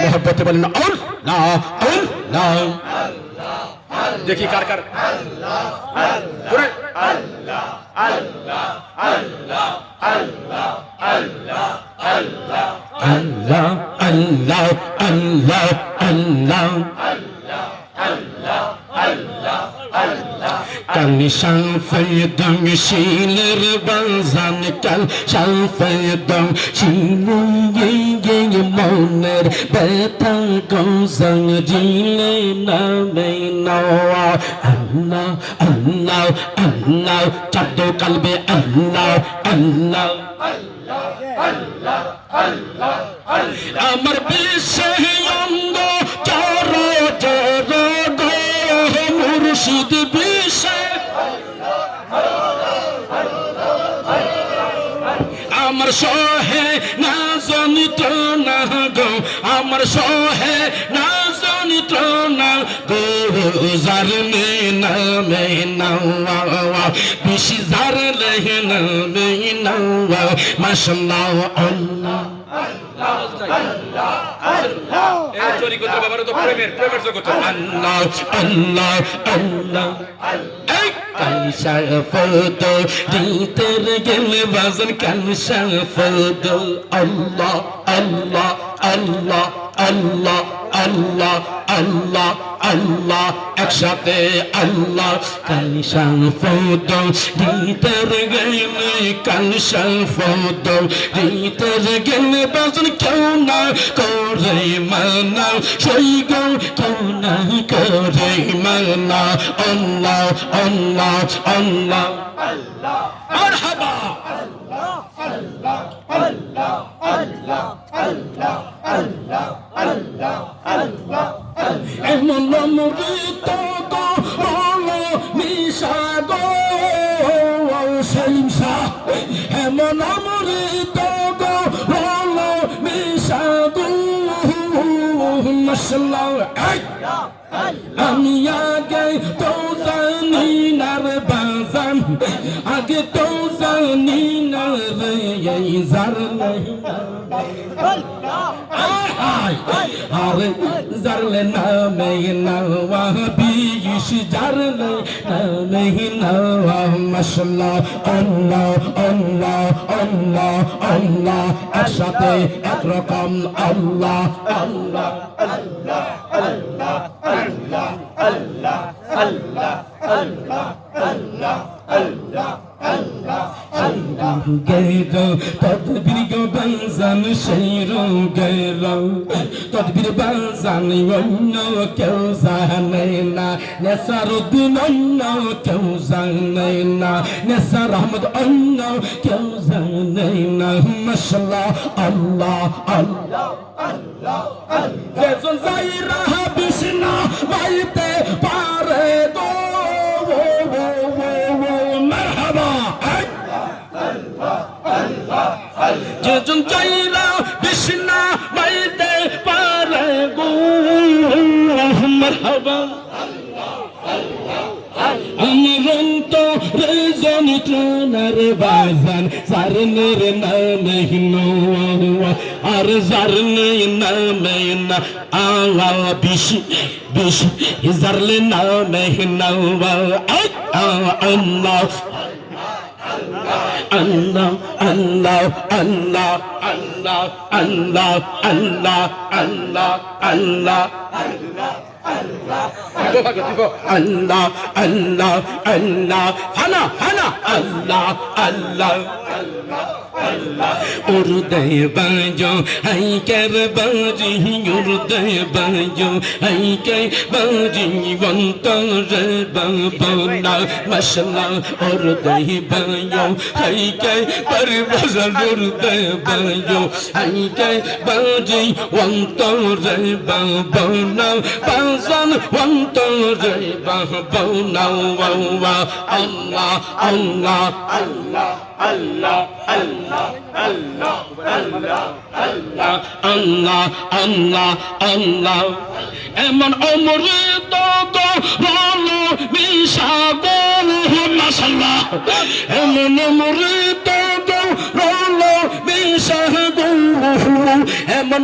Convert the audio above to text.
মোহব্বতে বলেন আল্লাহ আল্লাহ। দেখি কার কার আল্লাহ আল্লাহ আল্লাহ আল্লাহ আল্লাহ আল্লাহ আল্লাহ আল্লাহ আল্লাহ আল্লাহ আল্লাহ আল্লাহ আল্লাহ আল্লাহ কাল শাফেদং শিলের বাজান কাল শাফেদং শিলে মনের ব্যথা গৌসং জিলে নামে নওয়া আল্লাহ আল্লাহ আল্লাহ চাঁদ কালবে আল্লাহ আল্লাহ আল্লাহ আল্লাহ আল্লাহ আমার বিষয়ে অঙ্গ চর চর গো মুর্শিদ বিষয়ে আমার সহে না জনিত না গো আমার সহে না জনিত না গো জারনে নামে নাওয়া বিশি জারলে নামে নাওয়া মাশাআল্লাহ আল্লাহ আল্লাহ আল্লাহ এই চুরি করতে বাবার তো প্রেমের জগৎ আল্লাহ আল্লাহ আল্লাহ এই কালসা ফদ দিতের গেলে বাজন কালসা ফদ আল্লাহ আল্লাহ আল্লাহ আল্লাহ আল্লাহ আল্লাহ আল্লাহ একসাথে আল্লাহ কালসা ফদ দিতের গেলে কালসা ফদ দিতের গেলে বাজন কেউ না করে মানা সেই গো কেউ না করে মানা আল্লাহ আল্লাহ আল্লাহ আল্লাহ মারহাবা আল্লাহ আল্লাহ আল্লাহ আল্লাহ আল্লাহ আল্লাহ আল্লাহ আল্লাহ এমন মুরিদ গো হলো নিশা গো সেলিম শাহ এমন মুরিদ গো হলো নিশা গো মাশাআল্লাহ আমি আগে তো জানি না রে বাজান আগে তো জানি না রে এই জার আরে জারলে নামে নাওয়া বিশ জারলে নামে নাওয়া মাশাআল্লাহ আল্লাহ আল্লাহ আল্লাহ আল্লাহ একসাথে একরকম আল্লাহ আল্লাহ আল্লাহ আল্লাহ আল্লাহ আল্লাহ আল্লাহ আল্লাহ আল্লাহ আল্লাহ আল্লাহ আল্লাহ গেরো তদবির গো বাজান সেইরো গেরো তদবির বাজান অন্য কেউ জানে না নেসারুদ্দিন অন্য কেউ জানে না নেসার আহমদ অন্য কেউ জানে না মাশাআল্লাহ আল্লাহ আল্লাহ আল্লাহ যেজন যাইরা বিষ্ণা বাইতে পারে গো যেজন চাইরা বিষ্ণা বাইতে পারে গো মারহাবা আমার অন্তরে যন্ত্রণার বাজান জারনের নামে নোয়া আর জারনের নামে না আল্লাহ বিশি বিশি জারলে নামে নোয়া আল্লাহ Allah Allah Allah Allah Allah Allah Allah Allah Allah Allah Allah Allah Hana Hana Allah Allah Allah Urde bajo hai kar baji urde bajo hai kar baji vantare babana mashallah urde bajo hai kar parvazal urde bajo hai kar baji vantare babana bazan vantare babana wa Allah Allah Allah Allah Allah Allah Allah Allah Allah Allah Allah eman omrid go rolo bishago masallah eman omrid go rolo bishago eman